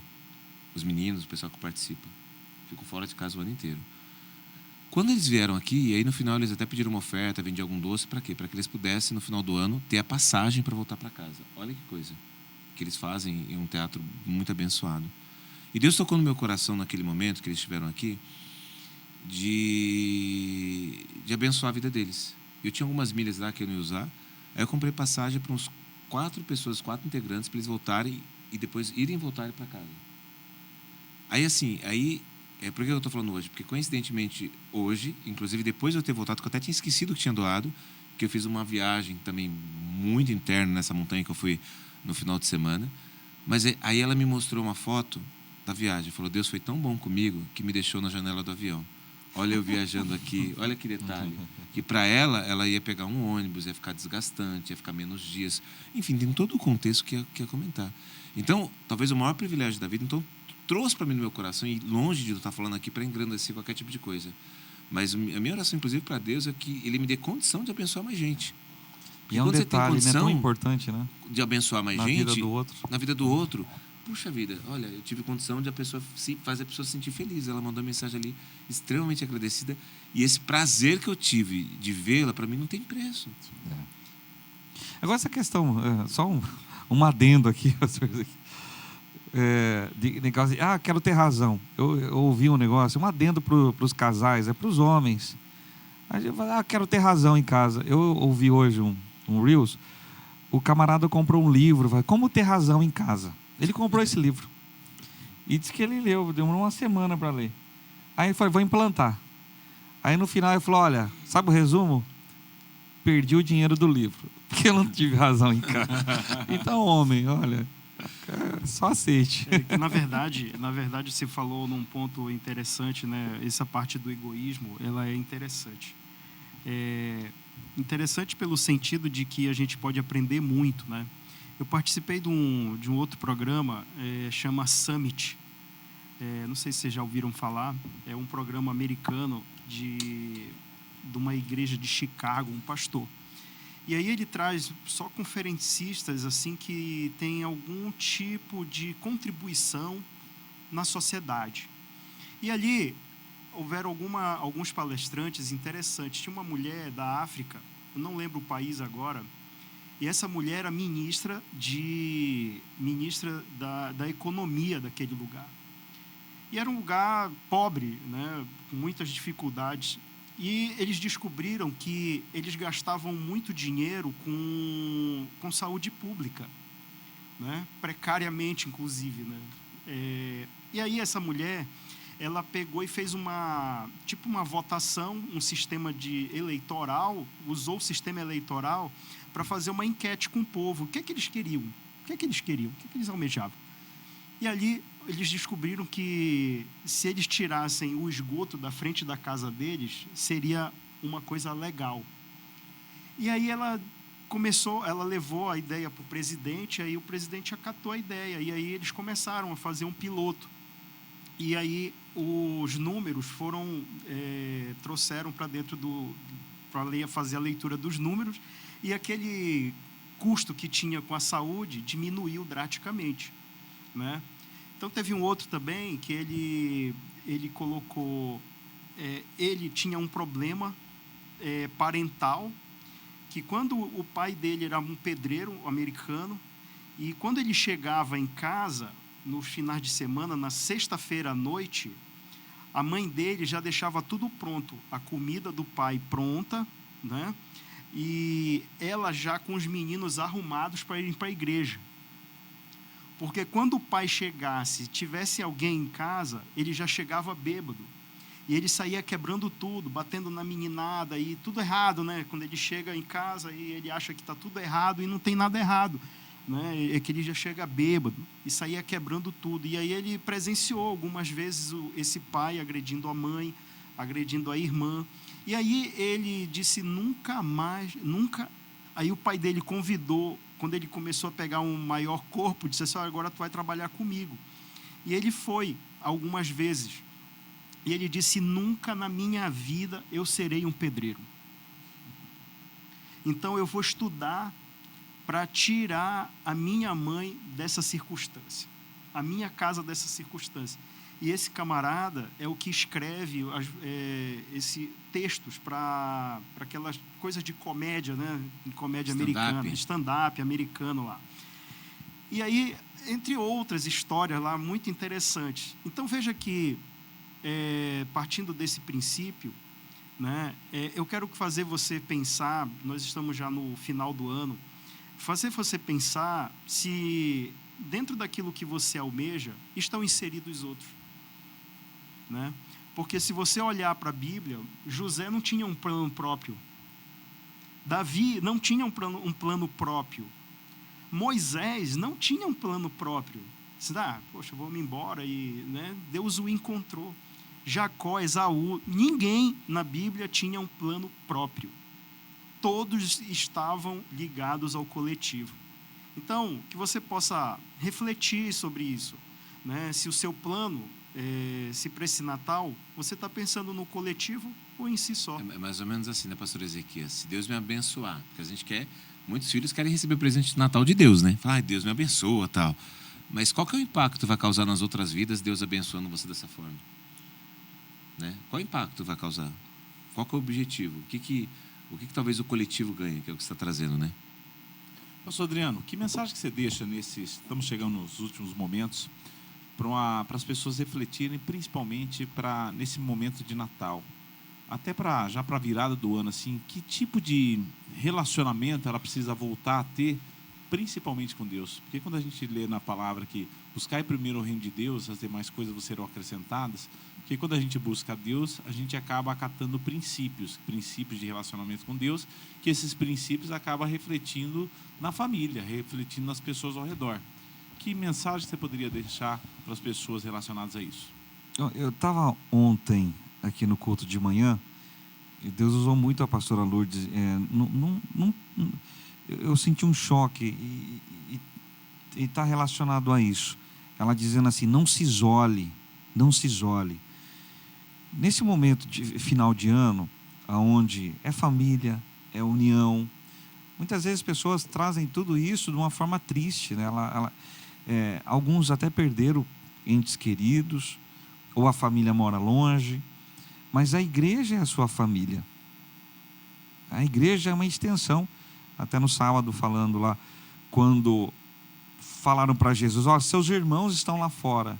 Os meninos, o pessoal que participa, ficam fora de casa o ano inteiro. Quando eles vieram aqui, e aí no final eles até pediram uma oferta, vendiam algum doce, para quê? Para que eles pudessem, no final do ano, ter a passagem para voltar para casa. Olha que coisa que eles fazem em um teatro muito abençoado. E Deus tocou no meu coração naquele momento que eles estiveram aqui, de abençoar a vida deles. Eu tinha algumas milhas lá que eu não ia usar, aí eu comprei passagem para uns 4 integrantes, para eles voltarem e depois irem e voltarem para casa. Aí por que eu estou falando hoje? Porque coincidentemente hoje, inclusive depois de eu ter voltado, que eu até tinha esquecido que tinha doado, que eu fiz uma viagem também muito interna nessa montanha que eu fui no final de semana, mas aí ela me mostrou uma foto da viagem, falou, Deus foi tão bom comigo que me deixou na janela do avião. Olha eu viajando aqui, olha que detalhe, que para ela ia pegar um ônibus, ia ficar desgastante, ia ficar menos dias, enfim, tem todo o contexto que ia comentar. Então, talvez o maior privilégio da vida, então, trouxe para mim no meu coração, e longe de eu estar falando aqui para engrandecer qualquer tipo de coisa, mas a minha oração, inclusive, para Deus é que Ele me dê condição de abençoar mais gente. E é um detalhe, né, tão importante, né? De abençoar mais na gente vida do outro. Na vida do outro. Puxa vida, olha, eu tive condição de fazer a pessoa se sentir feliz. Ela mandou uma mensagem ali extremamente agradecida, e esse prazer que eu tive de vê-la, para mim, não tem preço. Agora essa questão, só um adendo aqui, de negócio de, quero ter razão. Eu ouvi um negócio, um adendo para os casais, para os homens. A gente fala, quero ter razão em casa. Eu ouvi hoje um Reels, o camarada comprou um livro, fala, como ter razão em casa. Ele comprou esse livro. E disse que ele leu, demorou uma semana para ler. Aí ele falou, vou implantar. Aí no final ele falou, olha, sabe o resumo? Perdi o dinheiro do livro, porque eu não tive razão em casa. Então, homem, olha, só aceite. Na verdade, você falou num ponto interessante, né? Essa parte do egoísmo, ela é interessante. Interessante pelo sentido de que a gente pode aprender muito, né? Eu participei de um outro programa, chama Summit. Não sei se vocês já ouviram falar. É um programa americano de uma igreja de Chicago, um pastor. E aí ele traz só conferencistas assim que têm algum tipo de contribuição na sociedade. E ali houveram alguns palestrantes interessantes. Tinha uma mulher da África, eu não lembro o país agora, e essa mulher era ministra da economia daquele lugar. E era um lugar pobre, né, com muitas dificuldades. E eles descobriram que eles gastavam muito dinheiro com saúde pública, né? Precariamente, inclusive, né? E aí essa mulher, ela pegou e fez uma votação, um sistema eleitoral, usou o sistema eleitoral para fazer uma enquete com o povo. O que é que eles queriam? O que é que eles almejavam? E ali eles descobriram que se eles tirassem o esgoto da frente da casa deles, seria uma coisa legal. E aí ela levou a ideia para o presidente, aí o presidente acatou a ideia, e aí eles começaram a fazer um piloto. E aí os números trouxeram para dentro para fazer a leitura dos números, e aquele custo que tinha com a saúde diminuiu drasticamente, né? Então, teve um outro também que ele colocou... ele tinha um problema parental, que quando o pai dele era um pedreiro americano, e quando ele chegava em casa, nos finais de semana, na sexta-feira à noite, a mãe dele já deixava tudo pronto, a comida do pai pronta, né? E ela já com os meninos arrumados para irem para a igreja. Porque quando o pai chegasse, tivesse alguém em casa, ele já chegava bêbado. E ele saía quebrando tudo, batendo na meninada, e tudo errado, né? Quando ele chega em casa, e ele acha que está tudo errado e não tem nada errado, né? É que ele já chega bêbado e saía quebrando tudo. E aí ele presenciou algumas vezes esse pai agredindo a mãe, agredindo a irmã. E aí ele disse nunca mais, nunca... Aí o pai dele convidou, quando ele começou a pegar um maior corpo, disse assim, agora tu vai trabalhar comigo. E ele foi algumas vezes. E ele disse, nunca na minha vida eu serei um pedreiro. Então eu vou estudar para tirar a minha mãe dessa circunstância, a minha casa dessa circunstância. E esse camarada é o que escreve esses textos para aquelas coisas de comédia, né? Comédia americana, stand-up americano lá. E aí, entre outras histórias lá muito interessantes. Então, veja que, partindo desse princípio, né, eu quero fazer você pensar, nós estamos já no final do ano, fazer você pensar se dentro daquilo que você almeja estão inseridos os outros. Né? Porque se você olhar para a Bíblia, José não tinha um plano próprio. Davi não tinha um plano próprio. Moisés não tinha um plano próprio. Você poxa, vou me embora, e, né? Deus o encontrou. Jacó, Esaú, ninguém na Bíblia tinha um plano próprio. Todos estavam ligados ao coletivo. Então, que você possa refletir sobre isso, né? Se o seu plano, se para esse Natal, você está pensando no coletivo ou em si só? É mais ou menos assim, né, pastor Ezequias? Se Deus me abençoar, porque a gente muitos filhos querem receber o presente de Natal de Deus, né? Fala, Deus me abençoa, tal. Mas qual que é o impacto que vai causar nas outras vidas, Deus abençoando você dessa forma? Né? Qual impacto vai causar? Qual que é o objetivo? O que talvez o coletivo ganhe, que é o que você está trazendo, né? Pastor Adriano, que mensagem que você deixa estamos chegando nos últimos momentos, para as pessoas refletirem, principalmente nesse momento de Natal. Até já para a virada do ano, assim, que tipo de relacionamento ela precisa voltar a ter, principalmente com Deus? Porque quando a gente lê na palavra que buscai primeiro o reino de Deus, as demais coisas vos serão acrescentadas, porque quando a gente busca Deus, a gente acaba acatando princípios de relacionamento com Deus, que esses princípios acabam refletindo na família, refletindo nas pessoas ao redor. Que mensagem você poderia deixar para as pessoas relacionadas a isso? Eu estava ontem aqui no culto de manhã, e Deus usou muito a pastora Lourdes. Eu senti um choque e está relacionado a isso. Ela dizendo assim: não se isole, não se isole. Nesse momento de final de ano, onde é família, é união, muitas vezes as pessoas trazem tudo isso de uma forma triste, né? Alguns até perderam entes queridos, ou a família mora longe, mas a igreja é a sua família. A igreja é uma extensão. Até no sábado, falando lá, quando falaram para Jesus: olha, seus irmãos estão lá fora.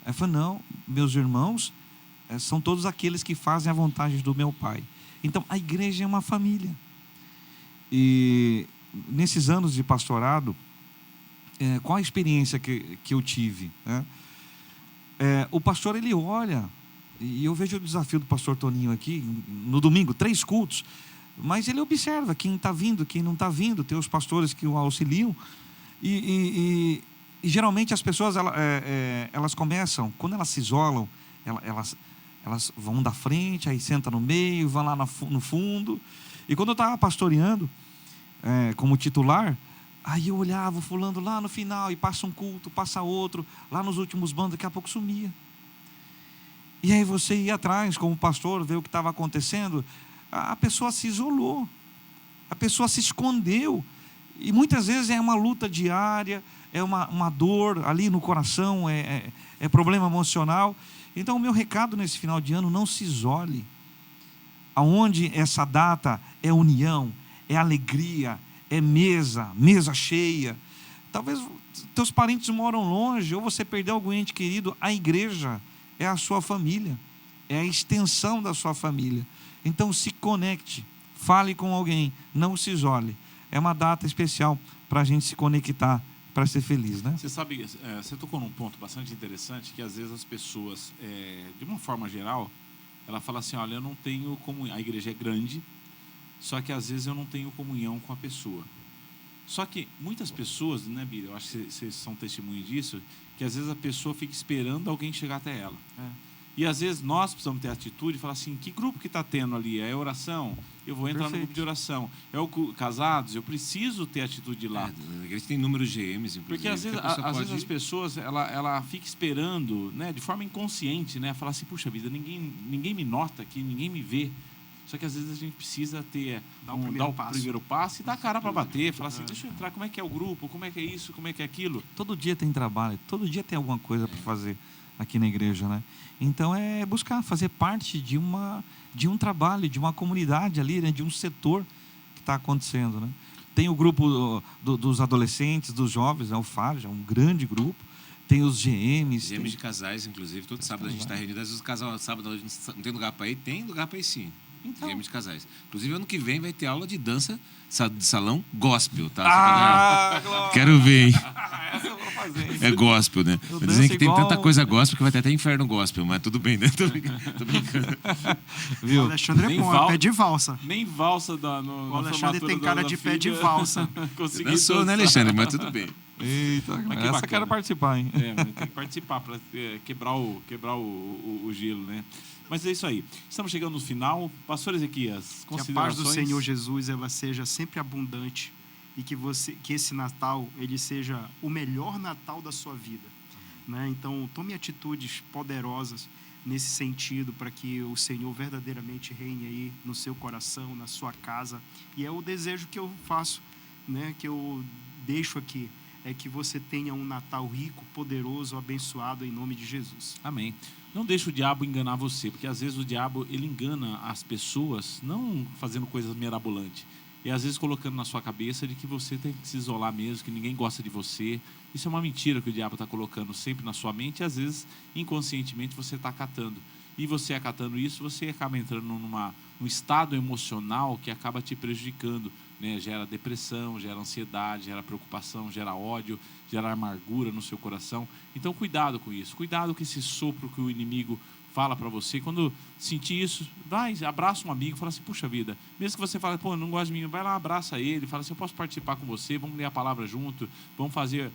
Ele falou: não, meus irmãos são todos aqueles que fazem a vontade do meu Pai. Então, a igreja é uma família. E nesses anos de pastorado, qual a experiência que eu tive, né? O pastor, ele olha, e eu vejo o desafio do pastor Toninho aqui, no domingo, 3 cultos, mas ele observa quem está vindo, quem não está vindo, tem os pastores que o auxiliam, e geralmente as pessoas, elas começam, quando elas se isolam, elas vão da frente, aí sentam no meio, vão lá no fundo. E quando eu estava pastoreando, como titular, aí eu olhava o fulano lá no final, e passa um culto, passa outro, lá nos últimos bandos, daqui a pouco sumia. E aí você ia atrás, como pastor, ver o que estava acontecendo. A pessoa se isolou, a pessoa se escondeu. E muitas vezes é uma luta diária, é uma dor ali no coração, é problema emocional. Então o meu recado nesse final de ano: não se isole. Aonde essa data é união, é alegria, é mesa cheia. Talvez teus parentes moram longe, ou você perdeu algum ente querido. A igreja é a sua família, é a extensão da sua família. Então se conecte, fale com alguém, não se isole. É uma data especial para a gente se conectar, para ser feliz, né? Você sabe, você tocou num ponto bastante interessante, que às vezes as pessoas, de uma forma geral, ela fala assim: olha, eu não tenho comunhão, a igreja é grande, só que às vezes eu não tenho comunhão com a pessoa. Só que muitas pessoas, né, Bíblia, eu acho que vocês são testemunho disso, que às vezes a pessoa fica esperando alguém chegar até ela. E às vezes nós precisamos ter atitude e falar assim: que grupo que está tendo ali? É oração? Eu vou entrar no grupo de oração. É o casados? Eu preciso ter atitude de lá. A igreja tem números GMs, inclusive. Porque às vezes as pessoas ela fica esperando, né, de forma inconsciente, né, falar assim: puxa vida, ninguém me nota aqui, ninguém me vê. Só que às vezes a gente precisa dar o primeiro passo e dar a cara para bater, falar assim: deixa eu entrar, como é que é o grupo, como é que é isso, como é que é aquilo. Todo dia tem trabalho, todo dia tem alguma coisa para fazer aqui na igreja, né? Então é buscar fazer parte de um trabalho, de uma comunidade ali, né? De um setor que está acontecendo, né? Tem o grupo dos adolescentes, dos jovens, né? O FARJ, é um grande grupo. Tem os GMs. GMs de casais, inclusive. Todo sábado a gente está reunido. Às vezes o casal, sábado, a gente não tem lugar para ir. Tem lugar para ir, sim. Então. GM de casais. Inclusive, ano que vem vai ter aula de dança de salão gospel, tá? Quero ver, hein? Essa eu vou fazer. É gospel, né? Dizem que tem tanta coisa gospel que vai ter até inferno gospel, mas tudo bem, né? Tô brincando. Viu? O Alexandre é bom, pé de valsa. Nem valsa o Alexandre tem cara de pé de valsa. Dançou, né, Alexandre? Mas tudo bem. Eita, essa eu quero participar, hein? Tem que participar para quebrar o gelo, né? Mas é isso aí. Estamos chegando no final. Pastor Ezequias, considerações? Que a paz do Senhor Jesus ela seja sempre abundante e que esse Natal ele seja o melhor Natal da sua vida, né? Então, tome atitudes poderosas nesse sentido para que o Senhor verdadeiramente reine aí no seu coração, na sua casa. E é o desejo que eu faço, né? Que eu deixo aqui. É que você tenha um Natal rico, poderoso, abençoado em nome de Jesus. Amém. Não deixe o diabo enganar você, porque às vezes o diabo ele engana as pessoas, não fazendo coisas mirabolantes. e às vezes colocando na sua cabeça de que você tem que se isolar mesmo, que ninguém gosta de você. Isso é uma mentira que o diabo está colocando sempre na sua mente, e às vezes inconscientemente você está acatando. E você acatando isso, você acaba entrando num estado emocional que acaba te prejudicando, né? Gera depressão, gera ansiedade, gera preocupação, gera ódio, gera amargura no seu coração. Então cuidado com isso, cuidado com esse sopro que o inimigo fala para você. Quando sentir isso, vai, abraça um amigo, fala assim, puxa vida, mesmo que você fale, pô, não gosto de mim, vai lá, abraça ele, fala assim, eu posso participar com você, vamos ler a palavra junto, vamos fazer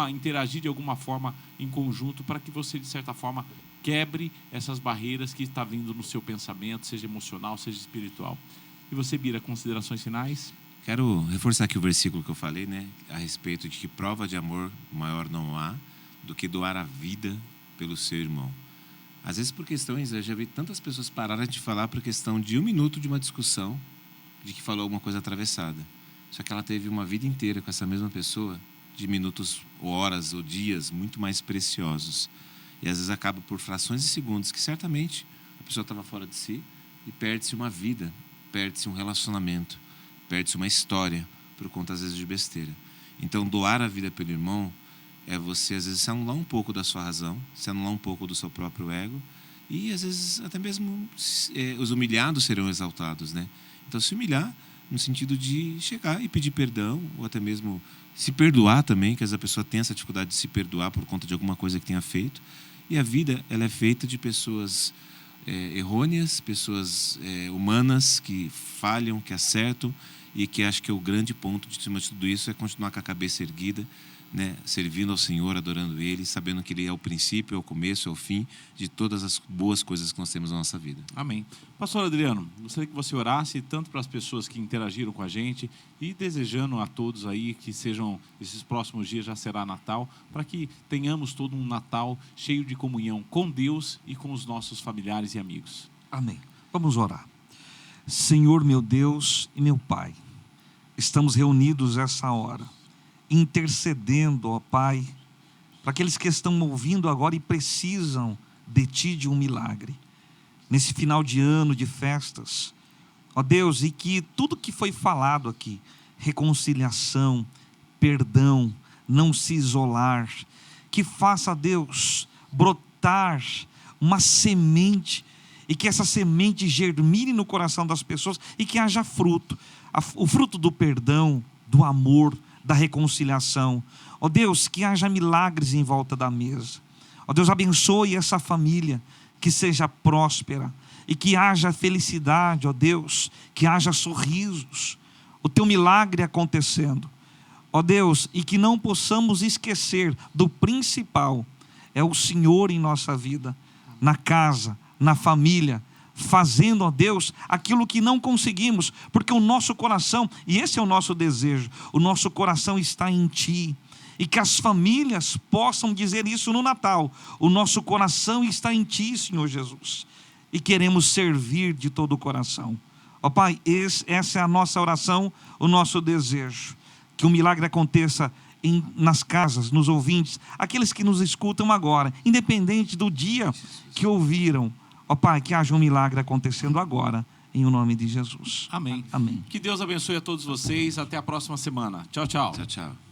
interagir de alguma forma em conjunto, para que você, de certa forma, quebre essas barreiras que está vindo no seu pensamento, seja emocional, seja espiritual. E você, Bira, considerações finais? Quero reforçar aqui o versículo que eu falei, né? A respeito de que prova de amor maior não há do que doar a vida pelo seu irmão. Às vezes por questões, eu já vi tantas pessoas pararem de falar por questão de 1 minuto de uma discussão, de que falou alguma coisa atravessada. Só que ela teve uma vida inteira com essa mesma pessoa, de minutos, horas ou dias muito mais preciosos. E às vezes acaba por frações de segundos que certamente a pessoa estava fora de si e perde-se uma vida, perde-se um relacionamento, perde-se uma história por conta às vezes de besteira. Então doar a vida pelo irmão é você às vezes se anular um pouco da sua razão, se anular um pouco do seu próprio ego, e às vezes até mesmo os humilhados serão exaltados, né? Então se humilhar no sentido de chegar e pedir perdão, ou até mesmo se perdoar também, que às vezes a pessoa tem essa dificuldade de se perdoar por conta de alguma coisa que tenha feito. E a vida, ela é feita de pessoas errôneas, pessoas humanas que falham, que acertam, e que acho que o grande ponto de cima de tudo isso é continuar com a cabeça erguida, né? Servindo ao Senhor, adorando Ele, sabendo que Ele é o princípio, é o começo, é o fim de todas as boas coisas que nós temos na nossa vida. Amém. Pastor Adriano, gostaria que você orasse tanto para as pessoas que interagiram com a gente e desejando a todos aí que sejam, esses próximos dias já será Natal, para que tenhamos todo um Natal cheio de comunhão com Deus e com os nossos familiares e amigos. Amém. Vamos orar. Senhor, meu Deus e meu Pai, estamos reunidos essa hora, intercedendo, ó Pai, para aqueles que estão ouvindo agora e precisam de Ti, de um milagre, nesse final de ano, de festas, ó Deus, e que tudo que foi falado aqui, reconciliação, perdão, não se isolar, que faça, Deus, brotar uma semente, e que essa semente germine no coração das pessoas, e que haja fruto, o fruto do perdão, do amor, da reconciliação. Ó Deus, que haja milagres em volta da mesa. Ó Deus, abençoe essa família, que seja próspera, e que haja felicidade, ó Deus, que haja sorrisos, o Teu milagre acontecendo. Ó Deus, e que não possamos esquecer do principal, é o Senhor em nossa vida, na casa, na família, fazendo, ó Deus, aquilo que não conseguimos, porque o nosso coração, e esse é o nosso desejo, o nosso coração está em Ti, e que as famílias possam dizer isso no Natal, o nosso coração está em Ti, Senhor Jesus, e queremos servir de todo o coração. Ó Pai, essa é a nossa oração, o nosso desejo, que o milagre aconteça nas casas, nos ouvintes, aqueles que nos escutam agora, independente do dia que ouviram. Ó Pai, que haja um milagre acontecendo agora, em o nome de Jesus. Amém. Amém. Que Deus abençoe a todos vocês. Até a próxima semana. Tchau, tchau. Tchau, tchau.